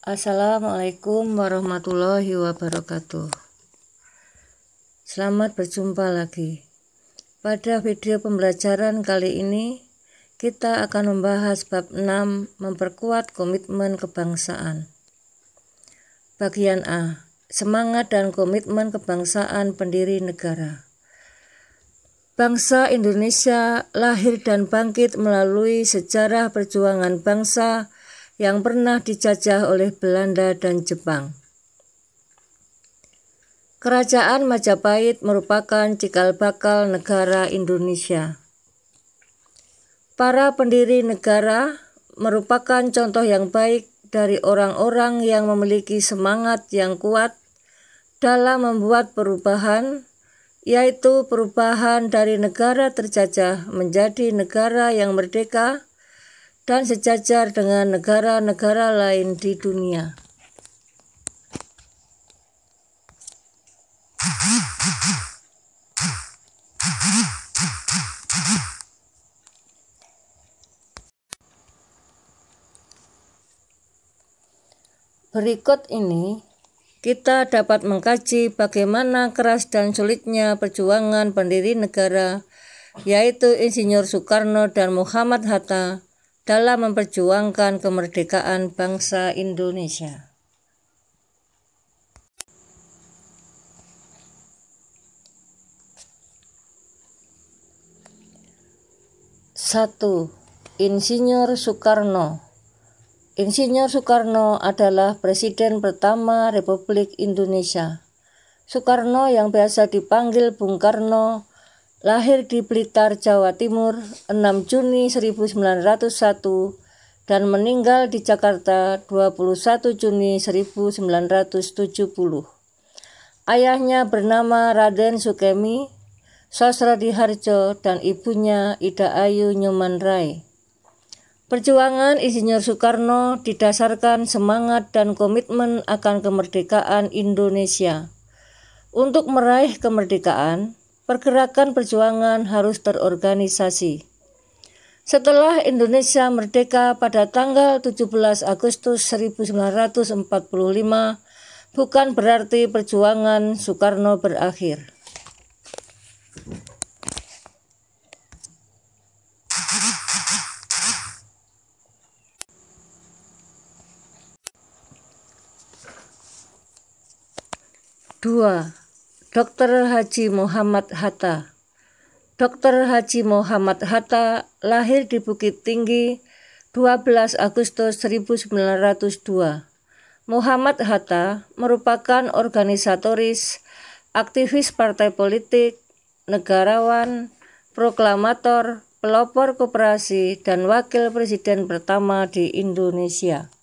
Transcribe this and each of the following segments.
Assalamualaikum warahmatullahi wabarakatuh. Selamat berjumpa lagi. Pada video pembelajaran kali ini, kita akan membahas bab 6, memperkuat komitmen kebangsaan. Bagian A, semangat dan komitmen kebangsaan pendiri negara. Bangsa Indonesia lahir dan bangkit melalui sejarah perjuangan bangsa yang pernah dijajah oleh Belanda dan Jepang. Kerajaan Majapahit merupakan cikal bakal negara Indonesia. Para pendiri negara merupakan contoh yang baik dari orang-orang yang memiliki semangat yang kuat dalam membuat perubahan, yaitu perubahan dari negara terjajah menjadi negara yang merdeka dan sejajar dengan negara-negara lain di dunia. Berikut ini kita dapat mengkaji bagaimana keras dan sulitnya perjuangan pendiri negara, yaitu Insinyur Soekarno dan Muhammad Hatta, dalam memperjuangkan kemerdekaan bangsa Indonesia. Satu, Insinyur Soekarno. Insinyur Soekarno adalah Presiden pertama Republik Indonesia. Soekarno yang biasa dipanggil Bung Karno, lahir di Blitar, Jawa Timur, 6 Juni 1901 dan meninggal di Jakarta 21 Juni 1970. Ayahnya bernama Raden Sukemi Sosrodihardjo dan ibunya Ida Ayu Nyoman Rai. Perjuangan Insinyur Soekarno didasarkan semangat dan komitmen akan kemerdekaan Indonesia. Untuk meraih kemerdekaan, pergerakan perjuangan harus terorganisasi. Setelah Indonesia merdeka pada tanggal 17 Agustus 1945, bukan berarti perjuangan Soekarno berakhir. Dua, Dr. Haji Muhammad Hatta. Dr. Haji Muhammad Hatta lahir di Bukit Tinggi 12 Agustus 1902. Muhammad Hatta merupakan organisatoris, aktivis partai politik, negarawan, proklamator, pelopor koperasi, dan wakil presiden pertama di Indonesia.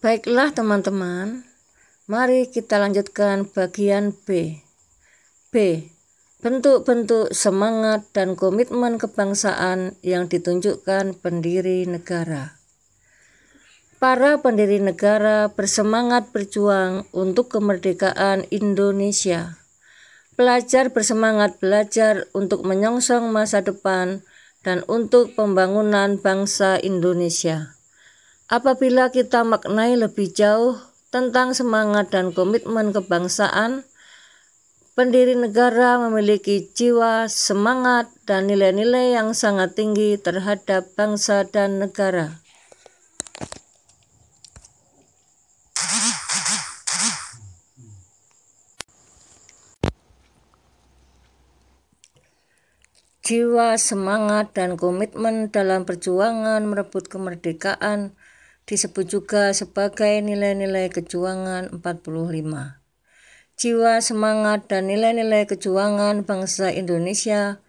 Baiklah teman-teman, mari kita lanjutkan bagian B. B. Bentuk-bentuk semangat dan komitmen kebangsaan yang ditunjukkan pendiri negara. Para pendiri negara bersemangat berjuang untuk kemerdekaan Indonesia. Pelajar bersemangat belajar untuk menyongsong masa depan dan untuk pembangunan bangsa Indonesia. Apabila kita maknai lebih jauh tentang semangat dan komitmen kebangsaan, pendiri negara memiliki jiwa, semangat, dan nilai-nilai yang sangat tinggi terhadap bangsa dan negara. Jiwa, semangat, dan komitmen dalam perjuangan merebut kemerdekaan disebut juga sebagai nilai-nilai kejuangan 45. Jiwa, semangat, dan nilai-nilai kejuangan bangsa Indonesia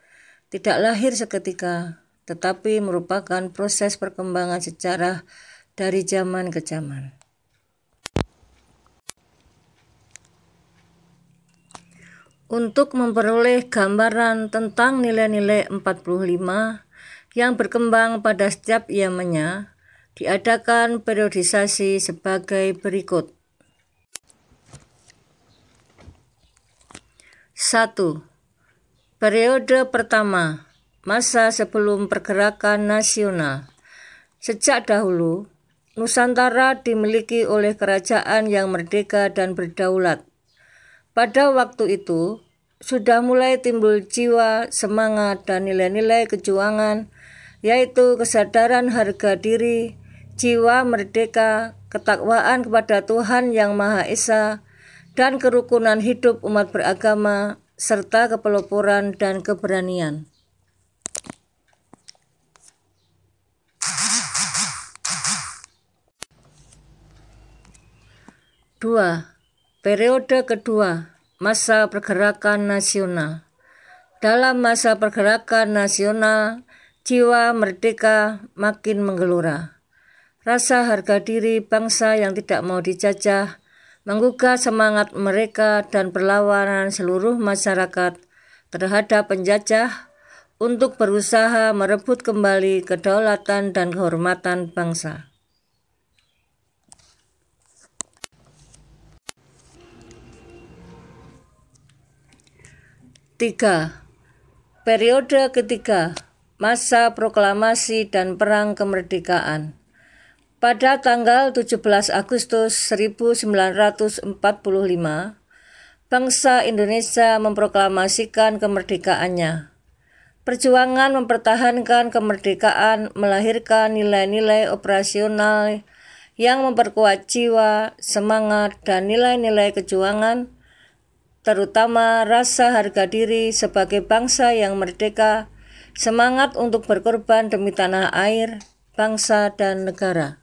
tidak lahir seketika, tetapi merupakan proses perkembangan sejarah dari zaman ke zaman. Untuk memperoleh gambaran tentang nilai-nilai 45 yang berkembang pada setiap zamannya, diadakan periodisasi sebagai berikut. 1. Periode pertama, masa sebelum pergerakan nasional. Sejak dahulu, Nusantara dimiliki oleh kerajaan yang merdeka dan berdaulat. Pada waktu itu, sudah mulai timbul jiwa, semangat, dan nilai-nilai kejuangan, yaitu kesadaran harga diri, jiwa merdeka, ketakwaan kepada Tuhan Yang Maha Esa, dan kerukunan hidup umat beragama, serta kepeloporan dan keberanian. Dua, periode kedua, masa pergerakan nasional. Dalam masa pergerakan nasional, jiwa merdeka makin menggelora. Rasa harga diri bangsa yang tidak mau dijajah menggugah semangat mereka dan perlawanan seluruh masyarakat terhadap penjajah untuk berusaha merebut kembali kedaulatan dan kehormatan bangsa. 3. Periode ketiga, masa proklamasi dan perang kemerdekaan. Pada tanggal 17 Agustus 1945, bangsa Indonesia memproklamasikan kemerdekaannya. Perjuangan mempertahankan kemerdekaan melahirkan nilai-nilai operasional yang memperkuat jiwa, semangat, dan nilai-nilai kejuangan, terutama rasa harga diri sebagai bangsa yang merdeka, semangat untuk berkorban demi tanah air, bangsa, dan negara.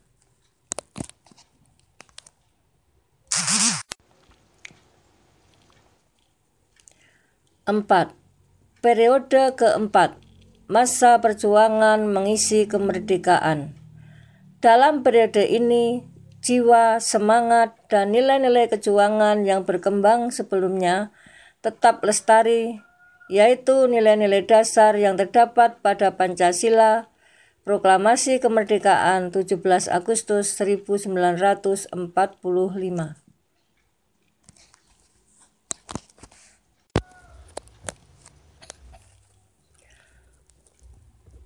4. Periode keempat, masa perjuangan mengisi kemerdekaan. Dalam periode ini, jiwa, semangat, dan nilai-nilai kejuangan yang berkembang sebelumnya tetap lestari, yaitu nilai-nilai dasar yang terdapat pada Pancasila, Proklamasi Kemerdekaan 17 Agustus 1945.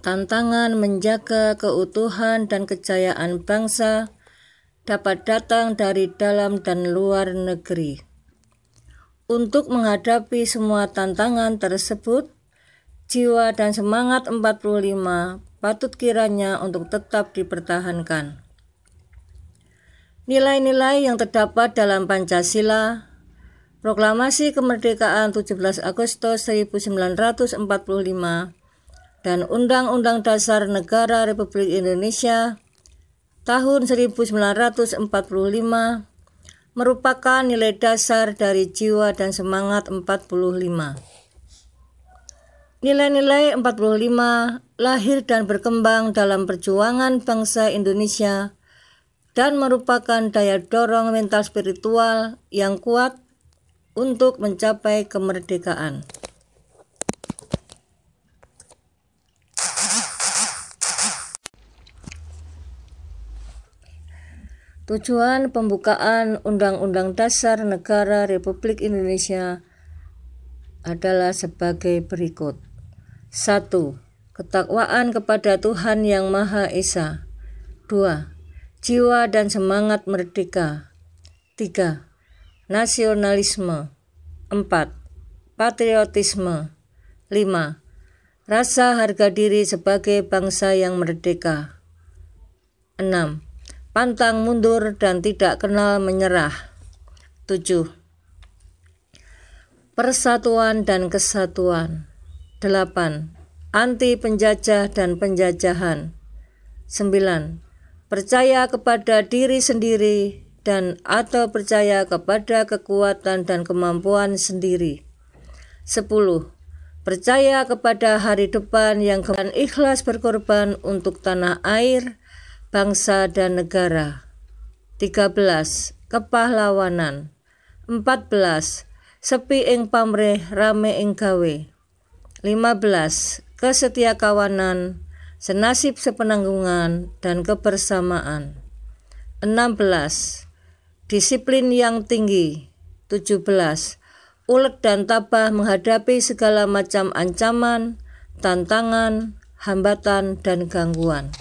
Tantangan menjaga keutuhan dan kejayaan bangsa dapat datang dari dalam dan luar negeri. Untuk menghadapi semua tantangan tersebut, jiwa dan semangat 45 patut kiranya untuk tetap dipertahankan. Nilai-nilai yang terdapat dalam Pancasila, Proklamasi Kemerdekaan 17 Agustus 1945, dan Undang-Undang Dasar Negara Republik Indonesia tahun 1945 merupakan nilai dasar dari jiwa dan semangat 45. Nilai-nilai 45 lahir dan berkembang dalam perjuangan bangsa Indonesia dan merupakan daya dorong mental spiritual yang kuat untuk mencapai kemerdekaan. Tujuan pembukaan Undang-Undang Dasar Negara Republik Indonesia adalah sebagai berikut. 1. Ketakwaan kepada Tuhan Yang Maha Esa. 2. Jiwa dan semangat merdeka. 3. Nasionalisme. 4. Patriotisme. 5. Rasa harga diri sebagai bangsa yang merdeka. 6. Pantang mundur dan tidak kenal menyerah. 7. Persatuan dan kesatuan. 8. Anti penjajah dan penjajahan. 9. Percaya kepada diri sendiri dan atau percaya kepada kekuatan dan kemampuan sendiri. 10. Percaya kepada hari depan yang ikhlas berkorban untuk tanah air, bangsa dan negara. 13. Kepahlawanan. 14. Sepi ing pamrih rame ing gawe. 15. Kesetiakawanan, senasib sepenanggungan dan kebersamaan. 16. Disiplin yang tinggi. 17. Ulet dan tabah menghadapi segala macam ancaman, tantangan, hambatan, dan gangguan.